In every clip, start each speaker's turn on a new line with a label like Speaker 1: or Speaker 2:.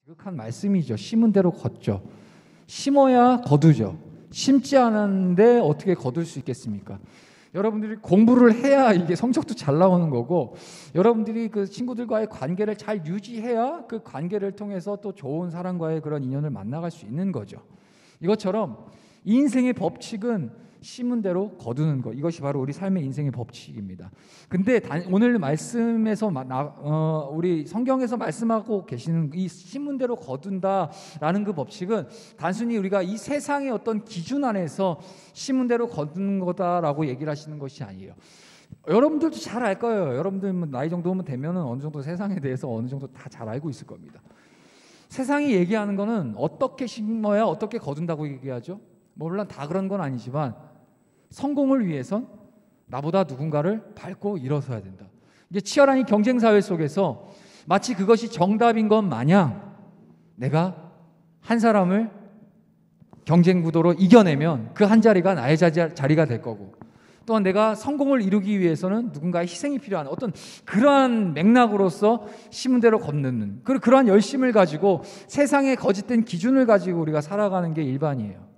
Speaker 1: 지극한 말씀이죠. 심은 대로 걷죠. 심어야 거두죠. 심지 않았는데 어떻게 거둘 수 있겠습니까? 여러분들이 공부를 해야 이게 성적도 잘 나오는 거고, 여러분들이 그 친구들과의 관계를 잘 유지해야 그 관계를 통해서 또 좋은 사람과의 그런 인연을 만나갈 수 있는 거죠. 이것처럼 인생의 법칙은 심은 대로 거두는 것, 이것이 바로 우리 삶의 인생의 법칙입니다. 근데 오늘 말씀에서 우리 성경에서 말씀하고 계시는 이 심은 대로 거둔다라는 그 법칙은 단순히 우리가 이 세상의 어떤 기준 안에서 심은 대로 거두는 거다라고 얘기를 하시는 것이 아니에요. 여러분들도 잘 알 거예요. 여러분들 나이 정도면 되면은 어느 정도 세상에 대해서 어느 정도 다 잘 알고 있을 겁니다. 세상이 얘기하는 거는 어떻게 심어야 어떻게 거둔다고 얘기하죠. 물론 다 그런 건 아니지만 성공을 위해선 나보다 누군가를 밟고 일어서야 된다. 이제 치열한 이 경쟁 사회 속에서 마치 그것이 정답인 것 마냥 내가 한 사람을 경쟁 구도로 이겨내면 그 한 자리가 나의 자리가 될 거고, 또한 내가 성공을 이루기 위해서는 누군가의 희생이 필요한 어떤 그러한 맥락으로서 심은 대로 걷는 그러한 열심을 가지고 세상의 거짓된 기준을 가지고 우리가 살아가는 게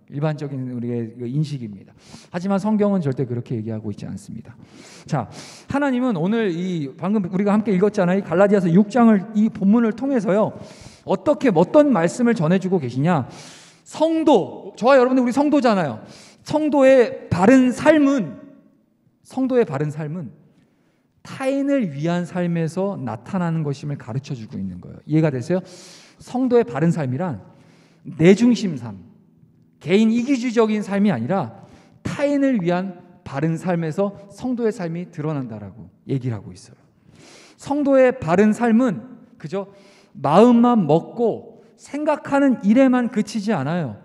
Speaker 1: 일반적인 우리의 인식입니다. 하지만 성경은 절대 그렇게 얘기하고 있지 않습니다. 자, 하나님은 오늘 방금 우리가 함께 읽었잖아요. 이 갈라디아서 6장을 이 본문을 통해서요, 어떤 말씀을 전해주고 계시냐? 성도, 저와 여러분들 우리 성도잖아요. 성도의 바른 삶은 타인을 위한 삶에서 나타나는 것임을 가르쳐주고 있는 거예요. 이해가 되세요? 성도의 바른 삶이란 내 중심 삶, 개인 이기주의적인 삶이 아니라 타인을 위한 바른 삶에서 성도의 삶이 드러난다라고 얘기를 하고 있어요. 성도의 바른 삶은 그저 마음만 먹고 생각하는 일에만 그치지 않아요.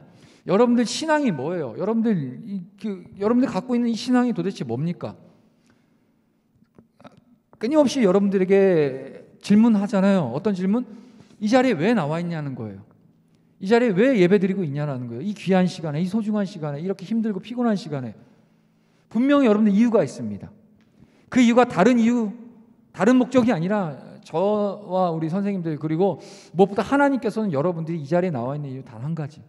Speaker 1: 여러분들 신앙이 뭐예요? 여러분들 갖고 있는 이 신앙이 도대체 뭡니까? 끊임없이 여러분들에게 질문하잖아요. 어떤 질문? 이 자리에 왜 나와 있냐는 거예요. 이 자리에 왜 예배드리고 있냐라는 거예요. 이 귀한 시간에, 이 소중한 시간에, 이렇게 힘들고 피곤한 시간에 분명히 여러분들 이유가 있습니다. 그 이유가 다른 목적이 아니라 저와 우리 선생님들, 그리고 무엇보다 하나님께서는 여러분들이 이 자리에 나와 있는 이유 단 한 가지,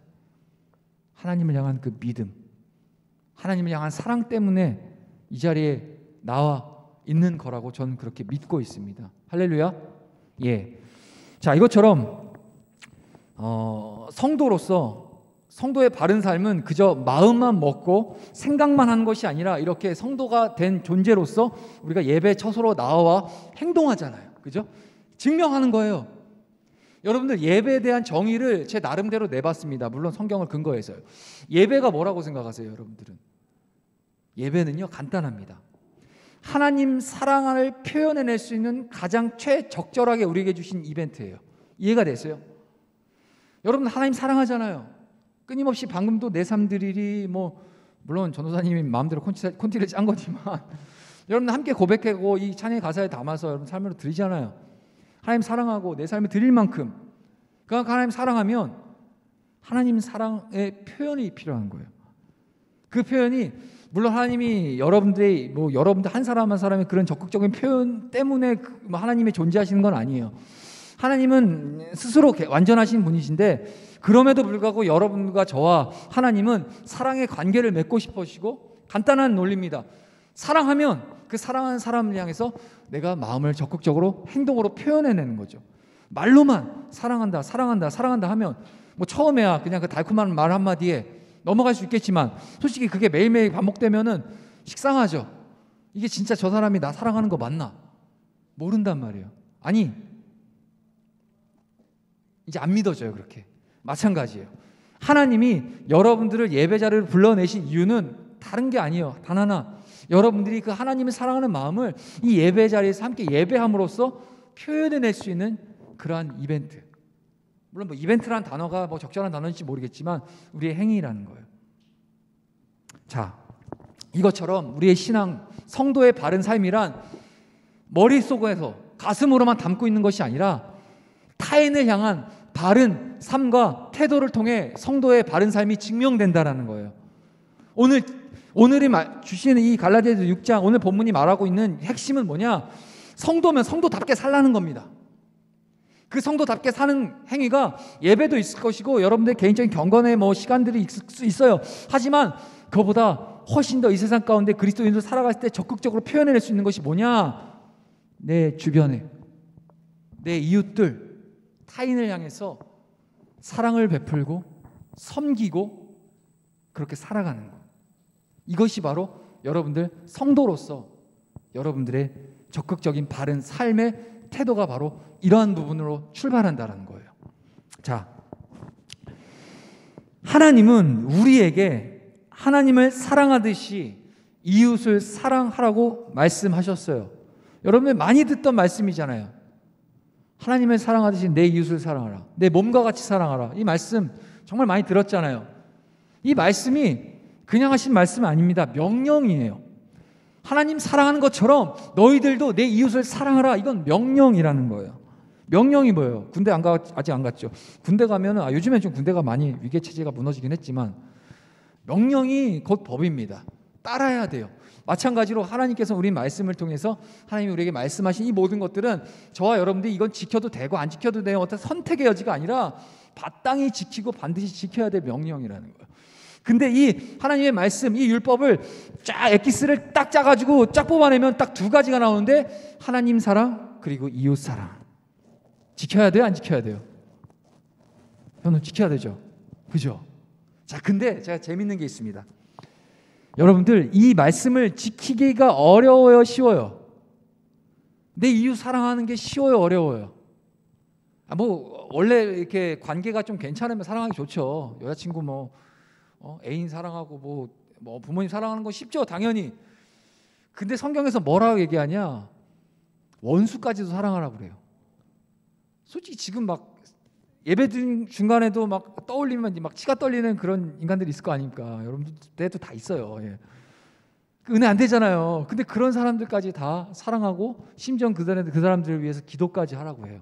Speaker 1: 하나님을 향한 그 믿음, 하나님을 향한 사랑 때문에 이 자리에 나와 있는 거라고 저는 그렇게 믿고 있습니다. 할렐루야. 예. 자, 이것처럼 성도로서 성도의 바른 삶은 그저 마음만 먹고 생각만 하는 것이 아니라 이렇게 성도가 된 존재로서 우리가 예배 처소로 나와 행동하잖아요. 그죠? 증명하는 거예요. 여러분들 예배에 대한 정의를 제 나름대로 내봤습니다. 물론 성경을 근거해서요. 예배가 뭐라고 생각하세요, 여러분들은? 예배는요, 간단합니다. 하나님 사랑을 표현해낼 수 있는 가장 최적절하게 우리에게 주신 이벤트예요. 이해가 되세요? 여러분 하나님 사랑하잖아요. 끊임없이 방금도 내 삶들이 물론 전도사님이 마음대로 콘티를 짠 거지만 여러분 함께 고백하고 이 찬양의 가사에 담아서 여러분 삶으로 드리잖아요. 하나님 사랑하고 내 삶을 드릴 만큼 그러니까 하나님 사랑하면 하나님 사랑의 표현이 필요한 거예요. 그 표현이 물론 하나님이 여러분들 한 사람 한 사람의 그런 적극적인 표현 때문에 하나님이 존재하시는 건 아니에요. 하나님은 스스로 완전하신 분이신데 그럼에도 불구하고 여러분과 저와 하나님은 사랑의 관계를 맺고 싶으시고 간단한 논리입니다. 사랑하면 그 사랑하는 사람을 향해서 내가 마음을 적극적으로 행동으로 표현해내는 거죠. 말로만 사랑한다 사랑한다 사랑한다 하면 처음에야 그냥 그 달콤한 말 한마디에 넘어갈 수 있겠지만 솔직히 그게 매일매일 반복되면은 식상하죠. 이게 진짜 저 사람이 나 사랑하는 거 맞나? 모른단 말이에요. 아니 이제 안 믿어져요. 그렇게 마찬가지예요. 하나님이 여러분들을 예배 자리로 불러내신 이유는 다른 게 아니에요. 단 하나, 여러분들이 그 하나님을 사랑하는 마음을 이 예배 자리에서 함께 예배함으로써 표현해낼 수 있는 그러한 이벤트. 물론 이벤트란 단어가 적절한 단어인지 모르겠지만 우리의 행위라는 거예요. 자, 이것처럼 우리의 신앙, 성도의 바른 삶이란 머릿속에서 가슴으로만 담고 있는 것이 아니라 타인을 향한 바른 삶과 태도를 통해 성도의 바른 삶이 증명된다라는 거예요. 오늘이 주시는 이 갈라디아서 6장 오늘 본문이 말하고 있는 핵심은 뭐냐? 성도면 성도답게 살라는 겁니다. 그 성도답게 사는 행위가 예배도 있을 것이고 여러분들의 개인적인 경건의 시간들이 있을 수 있어요. 하지만 그거보다 훨씬 더 이 세상 가운데 그리스도인으로 살아갈 때 적극적으로 표현해낼 수 있는 것이 뭐냐? 내 주변에 내 이웃들, 타인을 향해서 사랑을 베풀고 섬기고 그렇게 살아가는 것. 이것이 바로 여러분들 성도로서 여러분들의 적극적인 바른 삶의 태도가 바로 이러한 부분으로 출발한다는 거예요. 자, 하나님은 우리에게 하나님을 사랑하듯이 이웃을 사랑하라고 말씀하셨어요. 여러분들 많이 듣던 말씀이잖아요. 하나님을 사랑하듯이 내 이웃을 사랑하라. 내 몸과 같이 사랑하라. 이 말씀 정말 많이 들었잖아요. 이 말씀이 그냥 하신 말씀은 아닙니다. 명령이에요. 하나님 사랑하는 것처럼 너희들도 내 이웃을 사랑하라. 이건 명령이라는 거예요. 명령이 뭐예요? 군대 아직 안 갔죠. 군대 가면은 요즘엔 좀 군대가 많이 위계 체제가 무너지긴 했지만 명령이 곧 법입니다. 따라야 돼요. 마찬가지로 하나님께서 우리 말씀을 통해서 하나님이 우리에게 말씀하신 이 모든 것들은 저와 여러분들이 이건 지켜도 되고 안 지켜도 되는 어떤 선택의 여지가 아니라 마땅히 지키고 반드시 지켜야 될 명령이라는 거예요. 근데 이 하나님의 말씀, 이 율법을 쫙 엑기스를 딱 짜가지고 쫙 뽑아내면 딱 두 가지가 나오는데 하나님 사랑 그리고 이웃 사랑. 지켜야 돼요? 안 지켜야 돼요? 저는 지켜야 되죠. 그죠? 자, 근데 제가 재밌는 게 있습니다. 여러분들 이 말씀을 지키기가 어려워요, 쉬워요? 내 이웃 사랑하는 게 쉬워요, 어려워요? 원래 이렇게 관계가 좀 괜찮으면 사랑하기 좋죠. 여자친구 애인 사랑하고 부모님 사랑하는 거 쉽죠, 당연히. 근데 성경에서 뭐라고 얘기하냐? 원수까지도 사랑하라고 그래요. 솔직히 지금 예배 중간에도 떠올리면 치가 떨리는 그런 인간들이 있을 거 아닙니까? 여러분들도 다 있어요. 예. 은혜 안 되잖아요. 근데 그런 사람들까지 다 사랑하고 심지어 그 사람들을 위해서 기도까지 하라고 해요.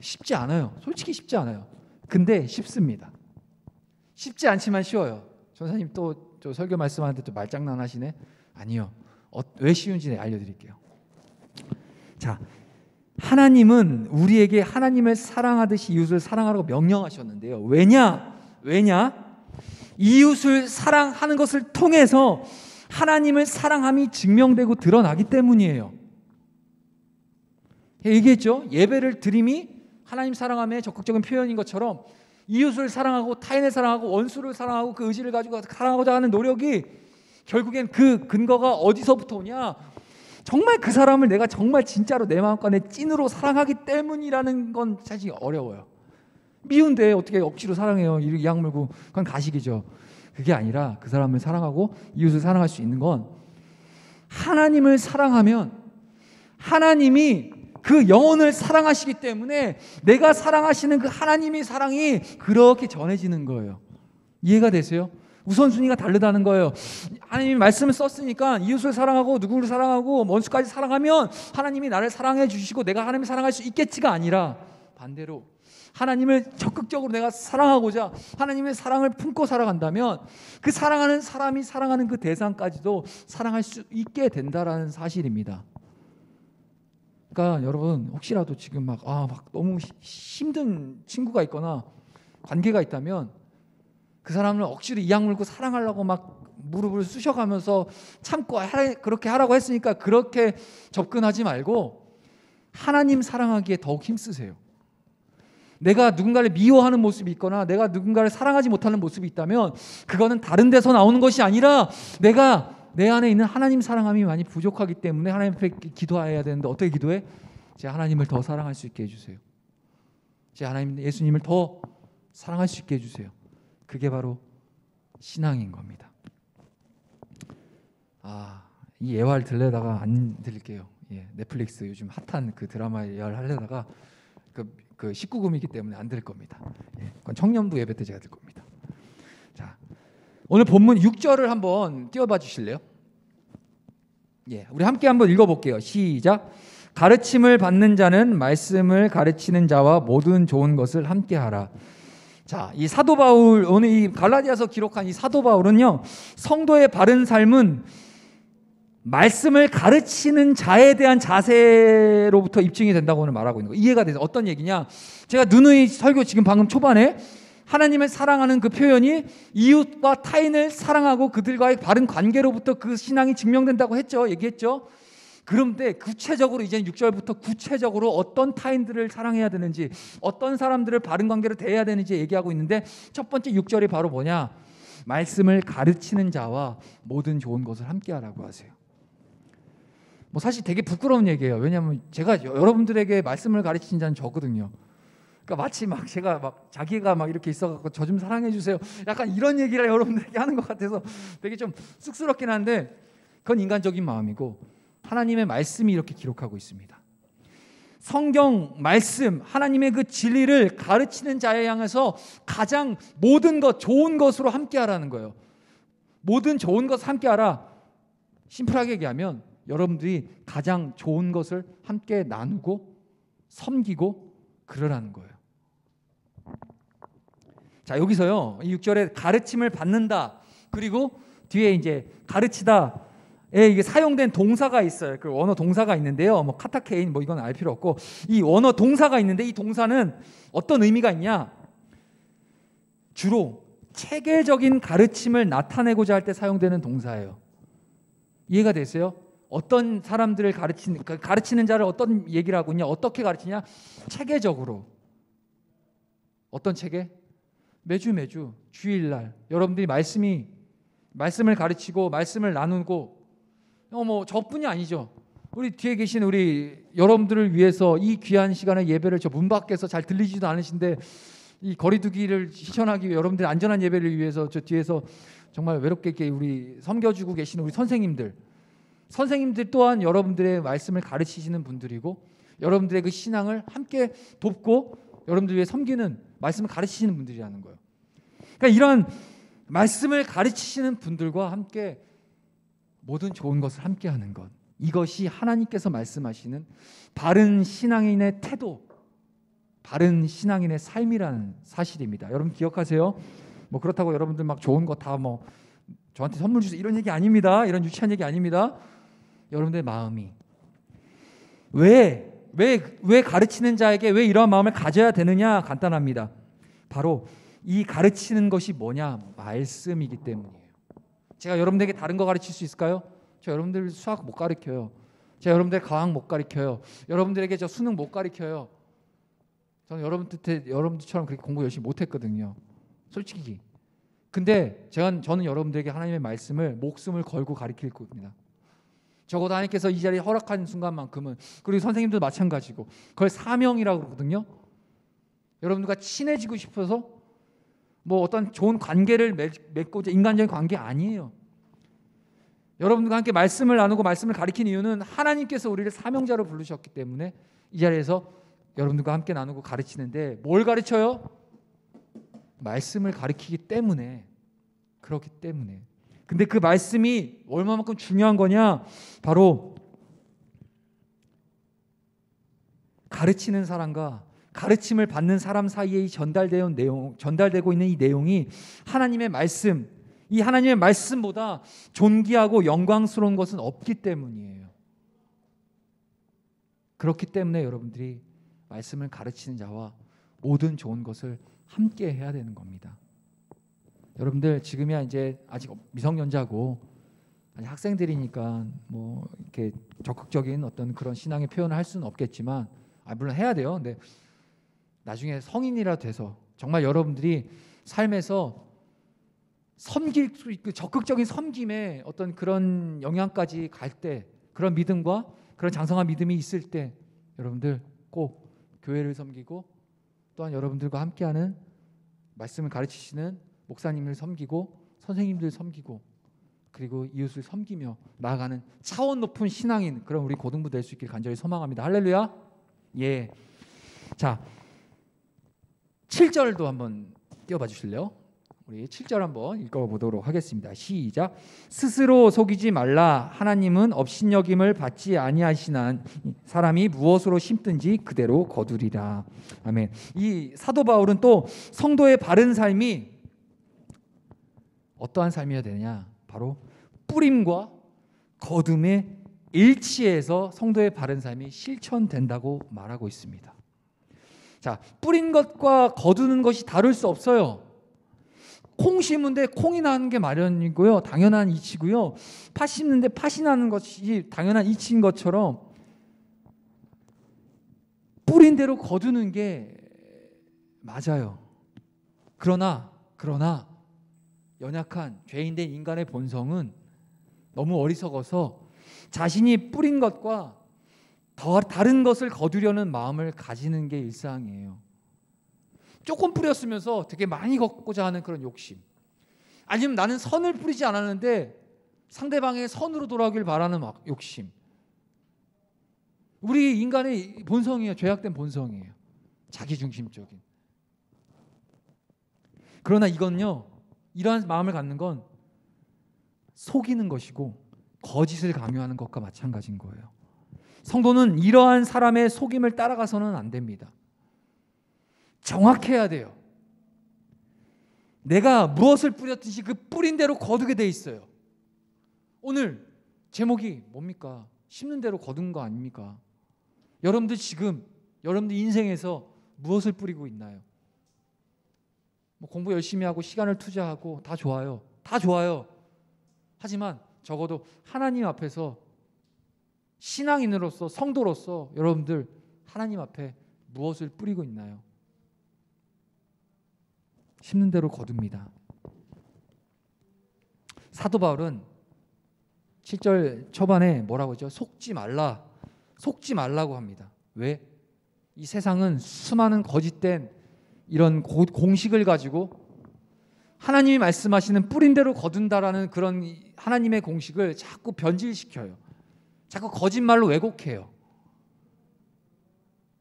Speaker 1: 쉽지 않아요. 솔직히 쉽지 않아요. 근데 쉽습니다. 쉽지 않지만 쉬워요. 전사님 또 설교 말씀하는데 또 말장난 하시네? 아니요. 왜 쉬운지 알려드릴게요. 자, 하나님은 우리에게 하나님을 사랑하듯이 이웃을 사랑하라고 명령하셨는데요. 왜냐? 이웃을 사랑하는 것을 통해서 하나님을 사랑함이 증명되고 드러나기 때문이에요. 얘기했죠? 예배를 드림이 하나님 사랑함의 적극적인 표현인 것처럼 이웃을 사랑하고 타인을 사랑하고 원수를 사랑하고 그 의지를 가지고 사랑하고자 하는 노력이 결국엔 그 근거가 어디서부터 오냐? 정말 그 사람을 내가 정말 진짜로 내 마음과 내 찐으로 사랑하기 때문이라는 건 사실 어려워요. 미운데 어떻게 억지로 사랑해요? 이 악물고 그건 가식이죠. 그게 아니라 그 사람을 사랑하고 이웃을 사랑할 수 있는 건 하나님을 사랑하면 하나님이 그 영혼을 사랑하시기 때문에 내가 사랑하시는 그 하나님의 사랑이 그렇게 전해지는 거예요. 이해가 되세요? 우선순위가 다르다는 거예요. 하나님이 말씀을 썼으니까 이웃을 사랑하고 누구를 사랑하고 원수까지 사랑하면 하나님이 나를 사랑해 주시고 내가 하나님을 사랑할 수 있겠지가 아니라 반대로 하나님을 적극적으로 내가 사랑하고자 하나님의 사랑을 품고 살아간다면 그 사랑하는 사람이 사랑하는 그 대상까지도 사랑할 수 있게 된다라는 사실입니다. 그러니까 여러분 혹시라도 지금 너무 힘든 친구가 있거나 관계가 있다면 그 사람을 억지로 이악 물고 사랑하려고 무릎을 쑤셔가면서 참고 그렇게 하라고 했으니까 그렇게 접근하지 말고 하나님 사랑하기에 더욱 힘쓰세요. 내가 누군가를 미워하는 모습이 있거나 내가 누군가를 사랑하지 못하는 모습이 있다면 그거는 다른 데서 나오는 것이 아니라 내가 내 안에 있는 하나님 사랑함이 많이 부족하기 때문에 하나님 앞에 기도해야 되는데 어떻게 기도해? 제 하나님을 더 사랑할 수 있게 해주세요. 제 하나님 예수님을 더 사랑할 수 있게 해주세요. 그게 바로 신앙인 겁니다. 이 예화를 들려다가 안 드릴게요. 넷플릭스 요즘 핫한 그 드라마 예화를 하려다가 그 19금이기 때문에 안 들 겁니다. 그건 청년부 예배 때 제가 들 겁니다. 자, 오늘 본문 6절을 한번 띄워봐 주실래요? 우리 함께 한번 읽어볼게요. 시작. 가르침을 받는 자는 말씀을 가르치는 자와 모든 좋은 것을 함께하라. 자, 이 사도 바울, 오늘 이 갈라디아서 기록한 이 사도 바울은요, 성도의 바른 삶은 말씀을 가르치는 자에 대한 자세로부터 입증이 된다고 오늘 말하고 있는 거예요. 이해가 돼서 어떤 얘기냐? 제가 누누이 설교 지금 방금 초반에 하나님을 사랑하는 그 표현이 이웃과 타인을 사랑하고 그들과의 바른 관계로부터 그 신앙이 증명된다고 했죠. 얘기했죠. 그런데 구체적으로 이제 6절부터 구체적으로 어떤 타인들을 사랑해야 되는지, 어떤 사람들을 바른 관계로 대해야 되는지 얘기하고 있는데, 첫 번째 6절이 바로 뭐냐? 말씀을 가르치는 자와 모든 좋은 것을 함께하라고 하세요. 뭐 사실 되게 부끄러운 얘기예요. 왜냐하면 제가 여러분들에게 말씀을 가르치는 자는 저거든요. 그러니까 마치 막 제가 막 자기가 막 이렇게 있어갖고 저 좀 사랑해 주세요, 약간 이런 얘기를 여러분들에게 하는 것 같아서 되게 좀 쑥스럽긴 한데, 그건 인간적인 마음이고 하나님의 말씀이 이렇게 기록하고 있습니다. 성경 말씀, 하나님의 그 진리를 가르치는 자에 향해서 가장 모든 것, 좋은 것으로 함께하라는 거예요. 모든 좋은 것을 함께하라. 심플하게 얘기하면 여러분들이 가장 좋은 것을 함께 나누고 섬기고 그러라는 거예요. 자, 여기서요, 이 6절에 가르침을 받는다, 그리고 뒤에 이제 가르치다 이게 사용된 동사가 있어요. 그 원어 동사가 있는데요. 뭐 카타케인 뭐 이건 알 필요 없고, 이 원어 동사가 있는데 이 동사는 어떤 의미가 있냐? 주로 체계적인 가르침을 나타내고자 할 때 사용되는 동사예요. 이해가 되세요? 어떤 사람들을 가르치는 자를 어떤 얘기를 하고 있냐? 어떻게 가르치냐? 체계적으로. 어떤 체계? 매주 주일날 여러분들이 말씀을 가르치고 말씀을 나누고, 뭐 저뿐이 아니죠. 우리 뒤에 계신 우리 여러분들을 위해서 이 귀한 시간의 예배를 저 문 밖에서 잘 들리지도 않으신데 이 거리두기를 실천하기 위해 여러분들 안전한 예배를 위해서 저 뒤에서 정말 외롭게 이렇게 우리 섬겨주고 계시는 우리 선생님들 또한 여러분들의 말씀을 가르치시는 분들이고, 여러분들의 그 신앙을 함께 돕고 여러분들 위해 섬기는, 말씀을 가르치시는 분들이라는 거예요. 그러니까 이런 말씀을 가르치시는 분들과 함께 모든 좋은 것을 함께 하는 것, 이것이 하나님께서 말씀하시는 바른 신앙인의 태도, 바른 신앙인의 삶이라는 사실입니다. 여러분 기억하세요. 뭐 그렇다고 여러분들 막 좋은 거 다 뭐 저한테 선물 주세요 이런 얘기 아닙니다. 이런 유치한 얘기 아닙니다. 여러분들의 마음이 왜 가르치는 자에게 왜 이러한 마음을 가져야 되느냐? 간단합니다. 바로 이 가르치는 것이 뭐냐? 말씀이기 때문이에요. 제가 여러분들에게 다른 거 가르칠 수 있을까요? 저 여러분들 수학 못 가르쳐요. 제가 여러분들 과학 못 가르쳐요. 여러분들에게 저 수능 못 가르쳐요. 저는 여러분들처럼 그렇게 공부 열심히 못했거든요, 솔직히. 근데 저는 여러분들에게 하나님의 말씀을 목숨을 걸고 가르칠 겁니다. 적어도 하나님께서 이 자리에 허락한 순간만큼은, 그리고 선생님도 마찬가지고, 그걸 사명이라고 그러거든요. 여러분들과 친해지고 싶어서 뭐 어떤 좋은 관계를 맺고자, 인간적인 관계 아니에요. 여러분들과 함께 말씀을 나누고 말씀을 가르치는 이유는 하나님께서 우리를 사명자로 부르셨기 때문에 이 자리에서 여러분들과 함께 나누고 가르치는데, 뭘 가르쳐요? 말씀을 가르치기 때문에, 그렇기 때문에. 근데 그 말씀이 얼마만큼 중요한 거냐? 바로 가르치는 사람과 가르침을 받는 사람 사이에 전달되고 있는 이 내용이 하나님의 말씀, 이 하나님의 말씀보다 존귀하고 영광스러운 것은 없기 때문이에요. 그렇기 때문에 여러분들이 말씀을 가르치는 자와 모든 좋은 것을 함께 해야 되는 겁니다. 여러분들 지금이야 이제 아직 미성년자고 아직 학생들이니까 뭐 이렇게 적극적인 어떤 그런 신앙의 표현을 할 수는 없겠지만, 물론 해야 돼요. 근데 나중에 성인이라 돼서 정말 여러분들이 삶에서 섬길 수 있고 적극적인 섬김의 어떤 그런 영향까지 갈 때, 그런 믿음과 그런 장성한 믿음이 있을 때 여러분들 꼭 교회를 섬기고, 또한 여러분들과 함께하는 말씀을 가르치시는 목사님을 섬기고 선생님들 섬기고 그리고 이웃을 섬기며 나아가는 차원 높은 신앙인, 그런 우리 고등부 될 수 있길 간절히 소망합니다. 할렐루야. 예. 자, 7절도 한번 띄워봐 주실래요? 우리 7절 한번 읽어보도록 하겠습니다. 시작. 스스로 속이지 말라. 하나님은 업신여김을 받지 아니하시는 사람이 무엇으로 심든지 그대로 거두리라. 아멘. 이 사도 바울은 또 성도의 바른 삶이 어떠한 삶이어야 되느냐? 바로 뿌림과 거둠에 일치해서 성도의 바른 삶이 실천된다고 말하고 있습니다. 자, 뿌린 것과 거두는 것이 다를 수 없어요. 콩 심는데 콩이 나는 게 마련이고요. 당연한 이치고요. 팥 심는데 팥이 나는 것이 당연한 이치인 것처럼 뿌린 대로 거두는 게 맞아요. 그러나 연약한 죄인된 인간의 본성은 너무 어리석어서 자신이 뿌린 것과 더 다른 것을 거두려는 마음을 가지는 게 일상이에요. 조금 뿌렸으면서 되게 많이 걷고자 하는 그런 욕심, 아니면 나는 선을 뿌리지 않았는데 상대방의 선으로 돌아오길 바라는 욕심. 우리 인간의 본성이에요. 죄악된 본성이에요. 자기중심적인. 그러나 이건요, 이러한 마음을 갖는 건 속이는 것이고 거짓을 강요하는 것과 마찬가지인 거예요. 성도는 이러한 사람의 속임을 따라가서는 안 됩니다. 정확해야 돼요. 내가 무엇을 뿌렸든지 그 뿌린 대로 거두게 돼 있어요. 오늘 제목이 뭡니까? 심는 대로 거둔 거 아닙니까? 여러분들 지금 여러분들 인생에서 무엇을 뿌리고 있나요? 뭐 공부 열심히 하고 시간을 투자하고 다 좋아요. 다 좋아요. 하지만 적어도 하나님 앞에서 신앙인으로서 성도로서 여러분들 하나님 앞에 무엇을 뿌리고 있나요? 심는 대로 거둡니다. 사도 바울은 7절 초반에 뭐라고 하죠? 속지 말라고 합니다. 왜? 이 세상은 수많은 거짓된 이런 공식을 가지고 하나님이 말씀하시는 뿌린 대로 거둔다라는 그런 하나님의 공식을 자꾸 변질시켜요. 자꾸 거짓말로 왜곡해요.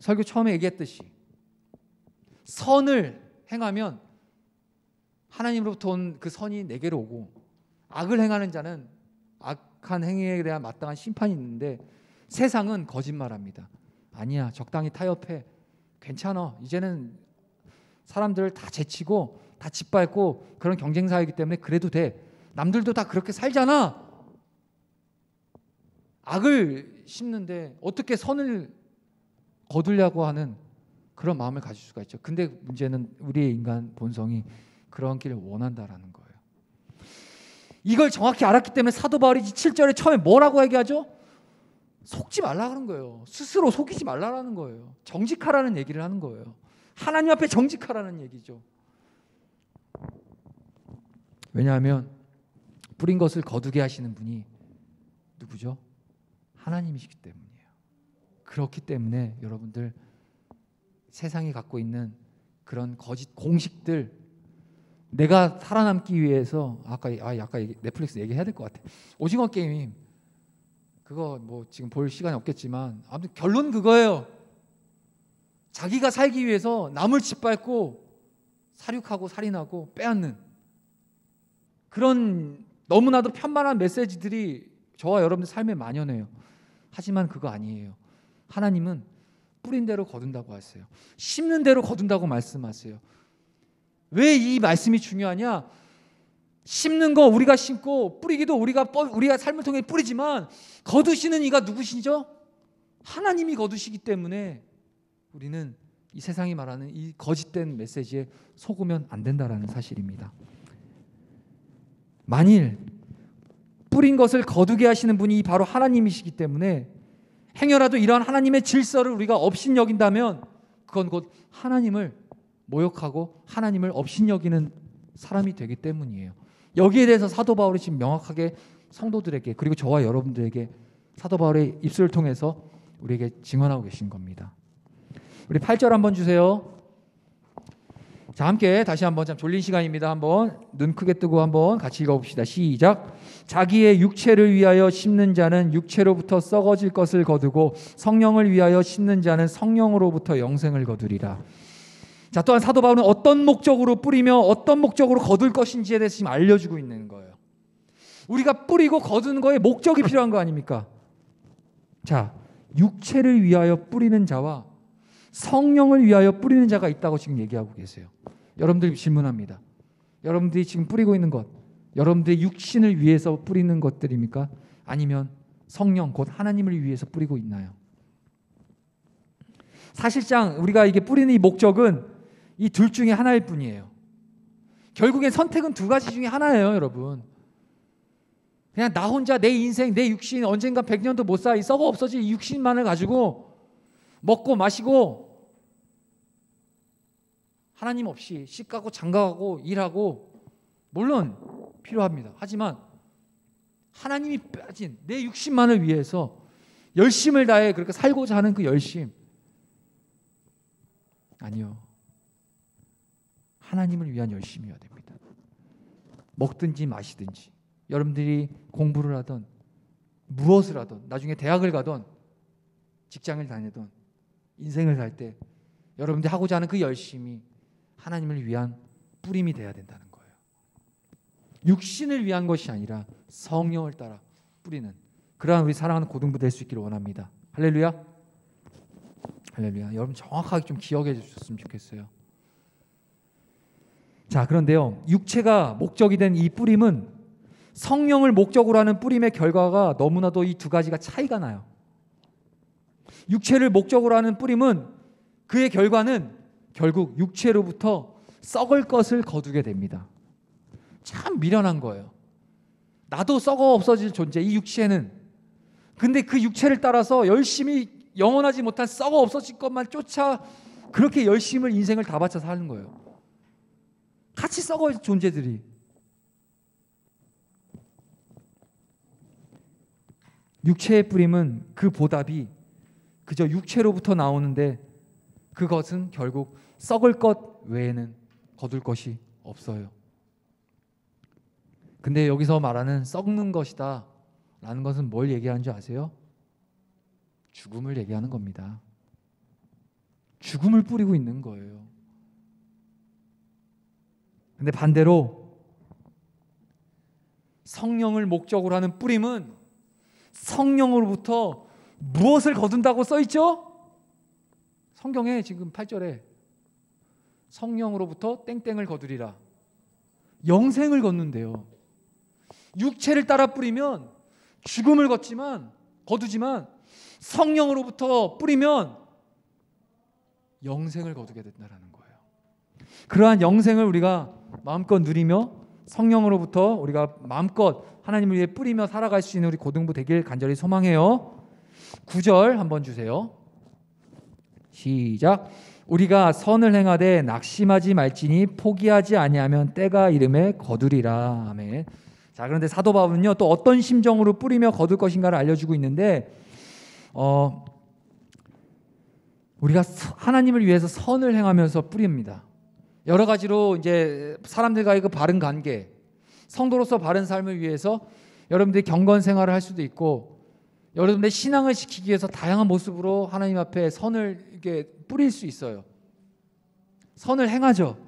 Speaker 1: 설교 처음에 얘기했듯이 선을 행하면 하나님으로부터 온 그 선이 내게로 오고, 악을 행하는 자는 악한 행위에 대한 마땅한 심판이 있는데 세상은 거짓말합니다. 아니야, 적당히 타협해, 괜찮아, 이제는 사람들 다 제치고 다 짓밟고 그런 경쟁사이기 때문에 그래도 돼, 남들도 다 그렇게 살잖아. 악을 심는데 어떻게 선을 거두려고 하는 그런 마음을 가질 수가 있죠. 근데 문제는 우리의 인간 본성이 그런 길을 원한다라는 거예요. 이걸 정확히 알았기 때문에 사도 바울이 7절에 처음에 뭐라고 얘기하죠? 속지 말라는 거예요. 스스로 속이지 말라는 거예요. 정직하라는 얘기를 하는 거예요. 하나님 앞에 정직하라는 얘기죠. 왜냐하면 뿌린 것을 거두게 하시는 분이 누구죠? 하나님이시기 때문이에요. 그렇기 때문에 여러분들 세상이 갖고 있는 그런 거짓 공식들, 내가 살아남기 위해서 아까 넷플릭스 얘기해야 될 것 같아. 오징어 게임 그거 뭐 지금 볼 시간이 없겠지만 아무튼 결론 그거예요. 자기가 살기 위해서 남을 짓밟고 살육하고 살인하고 빼앗는 그런 너무나도 편만한 메시지들이 저와 여러분들 삶에 만연해요. 하지만 그거 아니에요. 하나님은 뿌린 대로 거둔다고 하세요. 심는 대로 거둔다고 말씀하세요. 왜 이 말씀이 중요하냐? 심는 거 우리가 심고 뿌리기도 우리가 삶을 통해 뿌리지만 거두시는 이가 누구시죠? 하나님이 거두시기 때문에 우리는 이 세상이 말하는 이 거짓된 메시지에 속으면 안 된다라는 사실입니다. 만일 뿌린 것을 거두게 하시는 분이 바로 하나님이시기 때문에 행여라도 이러한 하나님의 질서를 우리가 업신여긴다면 그건 곧 하나님을 모욕하고 하나님을 업신여기는 사람이 되기 때문이에요. 여기에 대해서 사도 바울이 지금 명확하게 성도들에게, 그리고 저와 여러분들에게 사도 바울의 입술을 통해서 우리에게 증언하고 계신 겁니다. 우리 8절 한번 주세요. 자, 함께 다시 한번, 참 졸린 시간입니다. 한번 눈 크게 뜨고 한번 같이 읽어봅시다. 시작. 자기의 육체를 위하여 심는 자는 육체로부터 썩어질 것을 거두고 성령을 위하여 심는 자는 성령으로부터 영생을 거두리라. 자, 또한 사도 바울은 어떤 목적으로 뿌리며 어떤 목적으로 거둘 것인지에 대해서 지금 알려주고 있는 거예요. 우리가 뿌리고 거두는 거에 목적이 필요한 거 아닙니까? 자, 육체를 위하여 뿌리는 자와 성령을 위하여 뿌리는 자가 있다고 지금 얘기하고 계세요. 여러분들 질문합니다. 여러분들이 지금 뿌리고 있는 것, 여러분들의 육신을 위해서 뿌리는 것들입니까? 아니면 성령 곧 하나님을 위해서 뿌리고 있나요? 사실상 우리가 이게 뿌리는 이 목적은 이 둘 중에 하나일 뿐이에요. 결국엔 선택은 두 가지 중에 하나예요, 여러분. 그냥 나 혼자 내 인생, 내 육신 언젠가 100년도 못 살 이 썩어 없어질 이 육신만을 가지고 먹고 마시고 하나님 없이 씻가고 장가가고 일하고 물론 필요합니다. 하지만 하나님이 빠진 내 육신만을 위해서 열심을 다해 그렇게 살고자 하는 그 열심, 아니요. 하나님을 위한 열심이어야 됩니다. 먹든지 마시든지 여러분들이 공부를 하던 무엇을 하던 나중에 대학을 가던 직장을 다니던 인생을 살 때 여러분들이 하고자 하는 그 열심이 하나님을 위한 뿌림이 돼야 된다는 거예요. 육신을 위한 것이 아니라 성령을 따라 뿌리는 그러한 우리 사랑하는 고등부 될 수 있기를 원합니다. 할렐루야. 할렐루야. 여러분 정확하게 좀 기억해 주셨으면 좋겠어요. 자, 그런데요, 육체가 목적이 된 이 뿌림은 성령을 목적으로 하는 뿌림의 결과가 너무나도 이 두 가지가 차이가 나요. 육체를 목적으로 하는 뿌림은 그의 결과는 결국 육체로부터 썩을 것을 거두게 됩니다. 참 미련한 거예요. 나도 썩어 없어질 존재, 이 육체는. 근데 그 육체를 따라서 열심히 영원하지 못한 썩어 없어질 것만 쫓아 그렇게 열심을 인생을 다 바쳐 사는 거예요. 같이 썩어 있는 존재들이. 육체의 뿌림은 그 보답이 그저 육체로부터 나오는데 그것은 결국 썩을 것 외에는 거둘 것이 없어요. 근데 여기서 말하는 썩는 것이다 라는 것은 뭘 얘기하는 줄 아세요? 죽음을 얘기하는 겁니다. 죽음을 뿌리고 있는 거예요. 근데 반대로 성령을 목적으로 하는 뿌림은 성령으로부터 무엇을 거둔다고 써있죠? 성경에 지금 8절에 성령으로부터 땡땡을 거두리라. 영생을 걷는데요. 육체를 따라 뿌리면 죽음을 거두지만 성령으로부터 뿌리면 영생을 거두게 된다는 거예요. 그러한 영생을 우리가 마음껏 누리며 성령으로부터 우리가 마음껏 하나님을 위해 뿌리며 살아갈 수 있는 우리 고등부 되길 간절히 소망해요. 9절 한번 주세요. 시작. 우리가 선을 행하되 낙심하지 말지니 포기하지 아니하면 때가 이름에 거두리라. 아멘. 자, 그런데 사도 바울은요 또 어떤 심정으로 뿌리며 거둘 것인가를 알려주고 있는데 우리가 하나님을 위해서 선을 행하면서 뿌립니다. 여러 가지로 이제 사람들과의 그 바른 관계, 성도로서 바른 삶을 위해서 여러분들이 경건 생활을 할 수도 있고 여러분들의 신앙을 지키기 위해서 다양한 모습으로 하나님 앞에 선을 이렇게 뿌릴 수 있어요. 선을 행하죠.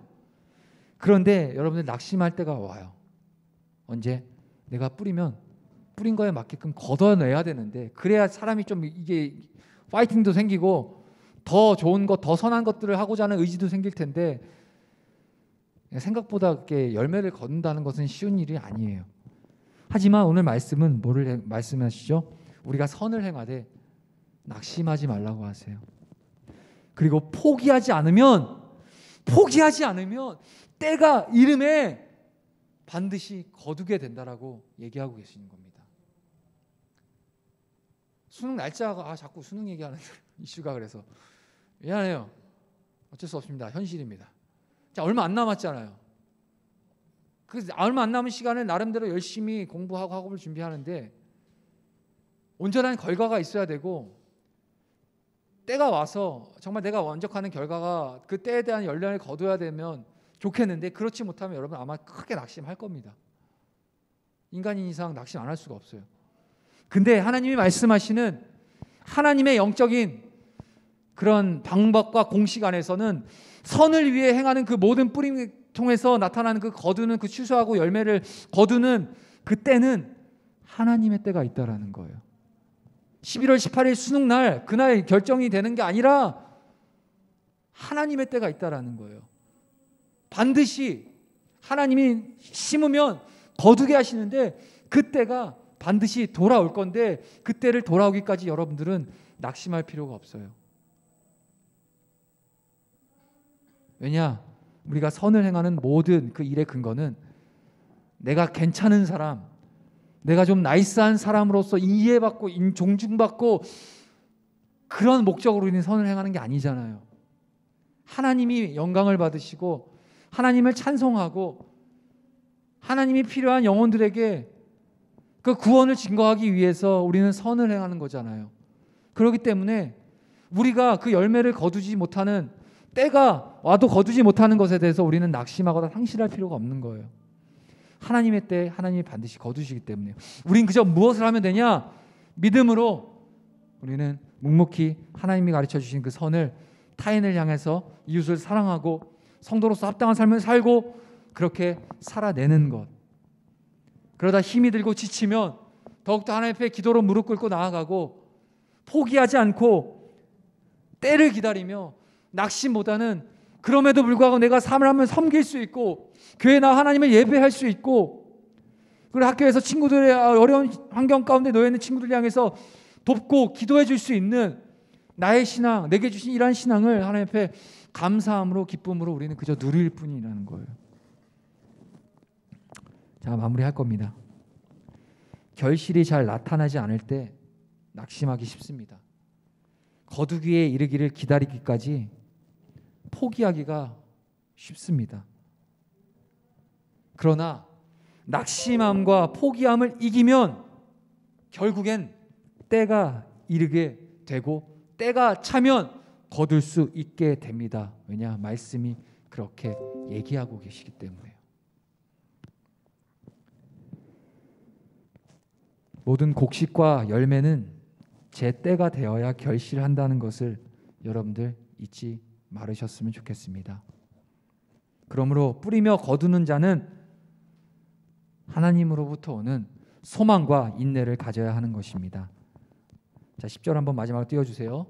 Speaker 1: 그런데 여러분들 낙심할 때가 와요. 언제? 내가 뿌리면 뿌린 거에 맞게끔 걷어내야 되는데 그래야 사람이 좀 이게 파이팅도 생기고 더 좋은 것, 더 선한 것들을 하고자 하는 의지도 생길 텐데 생각보다 그렇게 열매를 거둔다는 것은 쉬운 일이 아니에요. 하지만 오늘 말씀은 뭐를 말씀하시죠? 우리가 선을 행하되 낙심하지 말라고 하세요. 그리고 포기하지 않으면 때가 이름에 반드시 거두게 된다라고 얘기하고 계시는 겁니다. 수능 날짜가 자꾸 수능 얘기하는 이슈가 그래서 미안해요. 어쩔 수 없습니다. 현실입니다. 자, 얼마 안 남았잖아요. 그 얼마 안 남은 시간에 나름대로 열심히 공부하고 학업을 준비하는데 온전한 결과가 있어야 되고 때가 와서 정말 내가 만족하는 결과가 그 때에 대한 열량을 거둬야 되면 좋겠는데 그렇지 못하면 여러분 아마 크게 낙심할 겁니다. 인간인 이상 낙심 안 할 수가 없어요. 근데 하나님이 말씀하시는 하나님의 영적인 그런 방법과 공식 안에서는 선을 위해 행하는 그 모든 뿌림을 통해서 나타나는 그 거두는 그 추수하고 열매를 거두는 그 때는 하나님의 때가 있다라는 거예요. 11월 18일 수능 날 그날 결정이 되는 게 아니라 하나님의 때가 있다라는 거예요. 반드시 하나님이 심으면 거두게 하시는데 그 때가 반드시 돌아올 건데 그때를 돌아오기까지 여러분들은 낙심할 필요가 없어요. 왜냐? 우리가 선을 행하는 모든 그 일의 근거는 내가 괜찮은 사람, 내가 좀 나이스한 사람으로서 이해받고 존중받고 그런 목적으로 우리는 선을 행하는 게 아니잖아요. 하나님이 영광을 받으시고 하나님을 찬송하고 하나님이 필요한 영혼들에게 그 구원을 증거하기 위해서 우리는 선을 행하는 거잖아요. 그렇기 때문에 우리가 그 열매를 거두지 못하는, 때가 와도 거두지 못하는 것에 대해서 우리는 낙심하거나 상실할 필요가 없는 거예요. 하나님의 때 하나님이 반드시 거두시기 때문에요. 우린 그저 무엇을 하면 되냐? 믿음으로 우리는 묵묵히 하나님이 가르쳐 주신 그 선을 타인을 향해서 이웃을 사랑하고 성도로서 합당한 삶을 살고 그렇게 살아내는 것. 그러다 힘이 들고 지치면 더욱더 하나님 앞에 기도로 무릎 꿇고 나아가고 포기하지 않고 때를 기다리며 낙심보다는 그럼에도 불구하고 내가 삶을 한번 섬길 수 있고 교회 나 하나님을 예배할 수 있고 그리고 학교에서 친구들의 어려운 환경 가운데 놓여 있는 친구들 향해서 돕고 기도해 줄 수 있는 나의 신앙, 내게 주신 이러한 신앙을 하나님 앞에 감사함으로 기쁨으로 우리는 그저 누릴 뿐이라는 거예요. 자, 마무리할 겁니다. 결실이 잘 나타나지 않을 때 낙심하기 쉽습니다. 거두기에 이르기를 기다리기까지 포기하기가 쉽습니다. 그러나 낙심함과 포기함을 이기면 결국엔 때가 이르게 되고 때가 차면 거둘 수 있게 됩니다. 왜냐? 말씀이 그렇게 얘기하고 계시기 때문에요. 모든 곡식과 열매는 제 때가 되어야 결실한다는 것을 여러분들 잊지 말으셨으면 좋겠습니다. 그러므로 뿌리며 거두는 자는 하나님으로부터 오는 소망과 인내를 가져야 하는 것입니다. 자, 10절 한번 마지막으로 띄워주세요.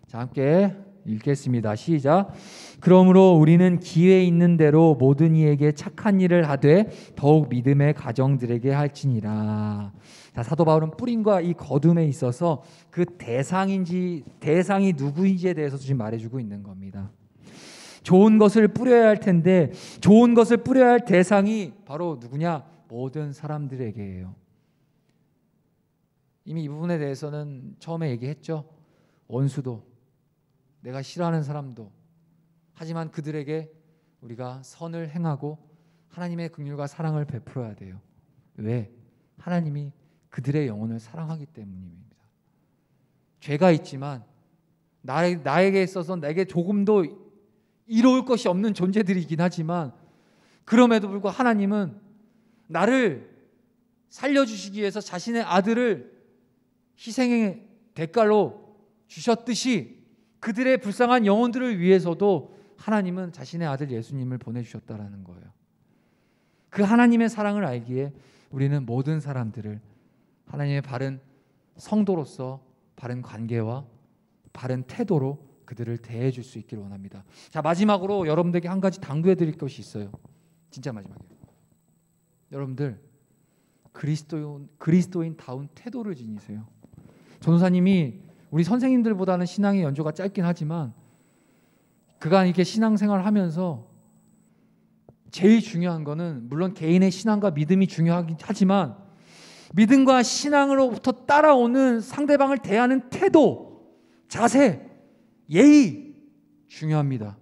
Speaker 1: 자, 함께 읽겠습니다. 시작. 그러므로 우리는 기회 있는 대로 모든 이에게 착한 일을 하되 더욱 믿음의 가정들에게 할지니라. 자, 사도 바울은 뿌림과 이 거둠에 있어서 그 대상이 누구인지에 대해서 지금 말해주고 있는 겁니다. 좋은 것을 뿌려야 할 텐데 좋은 것을 뿌려야 할 대상이 바로 누구냐? 모든 사람들에게예요. 이미 이 부분에 대해서는 처음에 얘기했죠. 원수도, 내가 싫어하는 사람도, 하지만 그들에게 우리가 선을 행하고 하나님의 긍휼과 사랑을 베풀어야 돼요. 왜? 하나님이 그들의 영혼을 사랑하기 때문입니다. 죄가 있지만 나에게 있어서 내게 조금도 이로울 것이 없는 존재들이긴 하지만 그럼에도 불구하고 하나님은 나를 살려주시기 위해서 자신의 아들을 희생의 대가로 주셨듯이 그들의 불쌍한 영혼들을 위해서도 하나님은 자신의 아들 예수님을 보내주셨다라는 거예요. 그 하나님의 사랑을 알기에 우리는 모든 사람들을 하나님의 바른 성도로서 바른 관계와 바른 태도로 그들을 대해 줄 수 있기를 원합니다. 자, 마지막으로 여러분들에게 한 가지 당부해 드릴 것이 있어요. 진짜 마지막이에요. 여러분들 그리스도인다운 태도를 지니세요. 전도사님이 우리 선생님들보다는 신앙의 연조가 짧긴 하지만 그간 이렇게 신앙생활을 하면서 제일 중요한 거는 물론 개인의 신앙과 믿음이 중요하긴 하지만 믿음과 신앙으로부터 따라오는 상대방을 대하는 태도, 자세, 예의 중요합니다.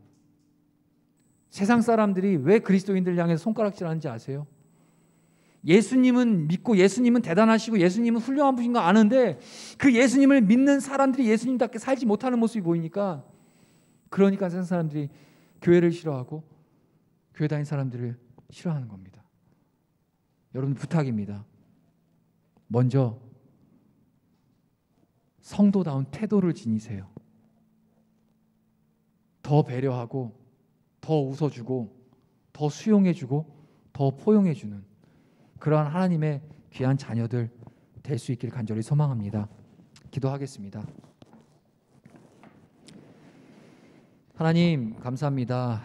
Speaker 1: 세상 사람들이 왜 그리스도인들 향해서 손가락질하는지 아세요? 예수님은 믿고 예수님은 대단하시고 예수님은 훌륭한 분인 거 아는데 그 예수님을 믿는 사람들이 예수님답게 살지 못하는 모습이 보이니까 그러니까 세상 사람들이 교회를 싫어하고 교회 다니는 사람들을 싫어하는 겁니다. 여러분 부탁입니다. 먼저 성도다운 태도를 지니세요. 더 배려하고 더 웃어주고 더 수용해주고 더 포용해주는 그러한 하나님의 귀한 자녀들 될 수 있기를 간절히 소망합니다. 기도하겠습니다. 하나님 감사합니다.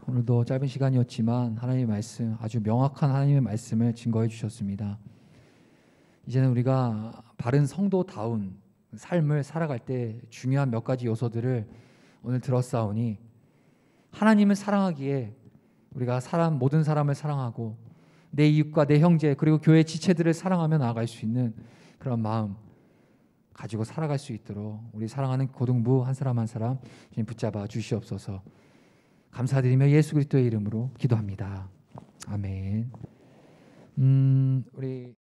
Speaker 1: 오늘도 짧은 시간이었지만 하나님의 말씀, 아주 명확한 하나님의 말씀을 증거해 주셨습니다. 이제는 우리가 바른 성도다운 삶을 살아갈 때 중요한 몇 가지 요소들을 오늘 들었사오니, 하나님을 사랑하기에 우리가 모든 사람을 사랑하고 내 이웃과 내 형제 그리고 교회 지체들을 사랑하며 나아갈 수 있는 그런 마음 가지고 살아갈 수 있도록 우리 사랑하는 고등부 한 사람 한 사람 주님 붙잡아 주시옵소서. 감사드리며 예수 그리스도의 이름으로 기도합니다. 아멘. 우리